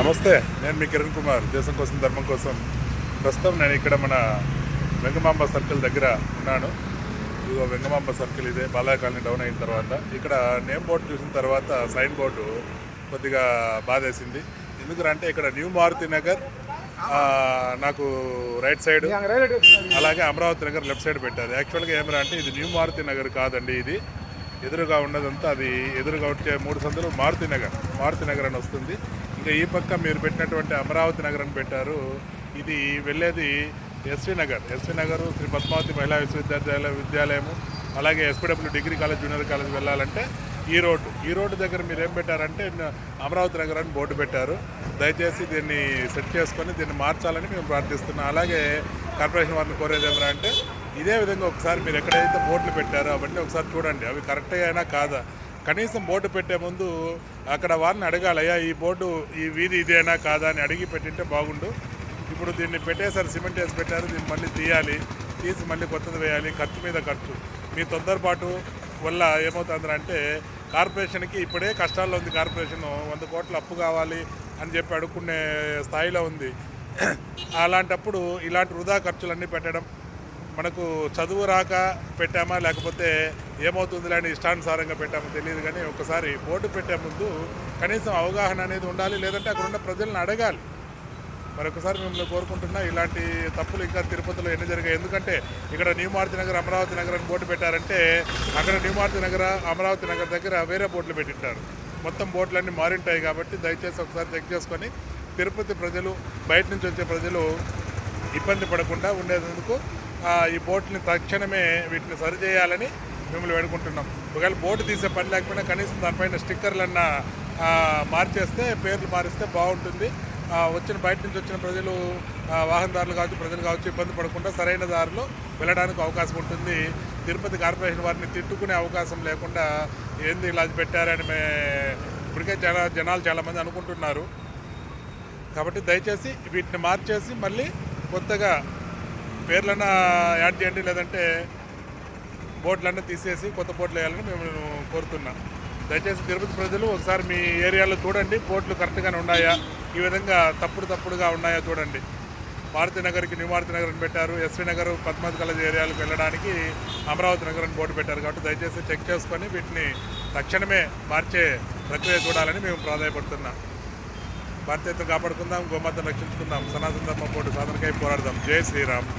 నమస్తే, నేను మీ కిరణ్ కుమార్. దేశం కోసం ధర్మం కోసం. ప్రస్తుతం నేను ఇక్కడ మన వెంగమాంబ సర్కిల్ దగ్గర ఉన్నాను. ఇదిగో వెంగమాంబ సర్కిల్, ఇదే బాలయ్య కాలనీ డౌన్ అయిన తర్వాత ఇక్కడ నేమ్ బోర్డు చూసిన తర్వాత సైన్ బోర్డు కొద్దిగా బాధేసింది. ఎందుకంటే ఇక్కడ న్యూ మారుతి నగర్ నాకు రైట్ సైడ్, అలాగే అమరావతి నగర్ లెఫ్ట్ సైడ్ పెట్టారు. యాక్చువల్గా ఏమరా అంటే ఇది న్యూ మారుతి నగర్ కాదండి, ఇది ఎదురుగా ఉన్నదంతా అది ఎదురుగా వచ్చే 3 సందులు మారుతి నగర్ అని వస్తుంది. ఇంకా ఈ పక్క మీరు పెట్టినటువంటి అమరావతి నగర్ అని పెట్టారు. ఇది వెళ్ళేది ఎస్వి నగర్ శ్రీ పద్మావతి మహిళా విద్యాలయము, అలాగే SPW degree college junior college వెళ్ళాలంటే ఈ రోడ్డు దగ్గర మీరు ఏం పెట్టారంటే అమరావతి నగర్ అని బోర్డు పెట్టారు. దయచేసి దీన్ని సెట్ చేసుకొని దీన్ని మార్చాలని మేము ప్రార్థిస్తున్నాం. అలాగే కార్పొరేషన్ వారిని కోరేది ఏమరా అంటే ఇదే విధంగా ఒకసారి మీరు ఎక్కడైతే బోర్డులు పెట్టారో అవన్నీ ఒకసారి చూడండి, అవి కరెక్ట్గా అయినా కాదా. కనీసం బోర్డు పెట్టే ముందు అక్కడ వారిని అడగాలయ్యా ఈ బోర్డు ఈ వీధి ఇదేనా కాదా అని అడిగి పెట్టింటే బాగుండు. ఇప్పుడు దీన్ని పెట్టేసారి సిమెంట్ వేసి పెట్టారు, దీన్ని మళ్ళీ తీసి మళ్ళీ కొత్తది వేయాలి. ఖర్చు మీద ఖర్చు. మీ తొందరపాటు వల్ల ఏమవుతుందంటే కార్పొరేషన్కి ఇప్పుడే కష్టాల్లో ఉంది. కార్పొరేషన్ 100 కోట్ల అప్పు కావాలి అని చెప్పి అడుక్కునే స్థాయిలో ఉంది. అలాంటప్పుడు ఇలాంటి వృధా ఖర్చులన్నీ పెట్టడం, మనకు చదువు రాక పెట్టామా లేకపోతే ఏమవుతుంది లేని ఇష్టానుసారంగా పెట్టామో తెలియదు. కానీ ఒకసారి బోర్డు పెట్టే ముందు కనీసం అవగాహన అనేది ఉండాలి, లేదంటే అక్కడ ఉన్న ప్రజలను అడగాలి. మరొకసారి మిమ్మల్ని కోరుకుంటున్నా, ఇలాంటి తప్పులు ఇంకా తిరుపతిలో ఎన్ని జరిగాయి. ఎందుకంటే ఇక్కడ న్యూ మారుతి నగర్ అమరావతి నగర్ అని బోర్డు పెట్టారంటే అక్కడ న్యూ మారుతి నగర్ అమరావతి నగర్ దగ్గర వేరే బోర్డులు పెట్టింటారు. మొత్తం బోర్డులన్నీ మారింటాయి. కాబట్టి దయచేసి ఒకసారి చెక్ చేసుకొని తిరుపతి ప్రజలు, బయట నుంచి వచ్చే ప్రజలు ఇబ్బంది పడకుండా ఉండేందుకు ఈ బోర్డుని తక్షణమే వీటిని సరిచేయాలని మిమ్మల్ని వేడుకుంటున్నాం. ఒకవేళ బోర్డు తీసే పని లేకపోయినా కనీసం దానిపైన స్టిక్కర్లన్నా మార్చేస్తే, పేర్లు మారిస్తే బాగుంటుంది. బయట నుంచి వచ్చిన ప్రజలు, వాహనదారులు కావచ్చు, ప్రజలు కావచ్చు, ఇబ్బంది పడకుండా సరైన దారిలో వెళ్ళడానికి అవకాశం ఉంటుంది. తిరుపతి కార్పొరేషన్ వారిని తిట్టుకునే అవకాశం లేకుండా ఏంది ఇలా పెట్టారని ఇప్పటికే జనాలు చాలామంది అనుకుంటున్నారు. కాబట్టి దయచేసి వీటిని మార్చేసి మళ్ళీ కొత్తగా పేర్లన్నా యాడ్ చేయండి, లేదంటే బోర్డులన్నా తీసేసి కొత్త బోర్డులు వేయాలని మేము కోరుతున్నాం. దయచేసి తిరుపతి ప్రజలు ఒకసారి మీ ఏరియాలో చూడండి, బోర్డులు కరెక్ట్గానే ఉన్నాయా, ఈ విధంగా తప్పుడుగా ఉన్నాయా చూడండి. మారుతి నగర్కి న్యూ మారుతి నగర్ అని పెట్టారు, ఎస్వి నగర్ పద్మావతి కాలేజ్ ఏరియాలకు వెళ్ళడానికి అమరావతి నగర్ అని బోర్డు పెట్టారు. కాబట్టి దయచేసి చెక్ చేసుకొని వీటిని తక్షణమే మార్చే ప్రక్రియ చూడాలని మేము ప్రాధాన్యపడుతున్నాం. భారతీయతను కాపాడుకుందాం, గోమాతను రక్షించుకుందాం, సనాతన ధర్మ బోర్డు సాధనకై పోరాడదాం. జై శ్రీరామ్.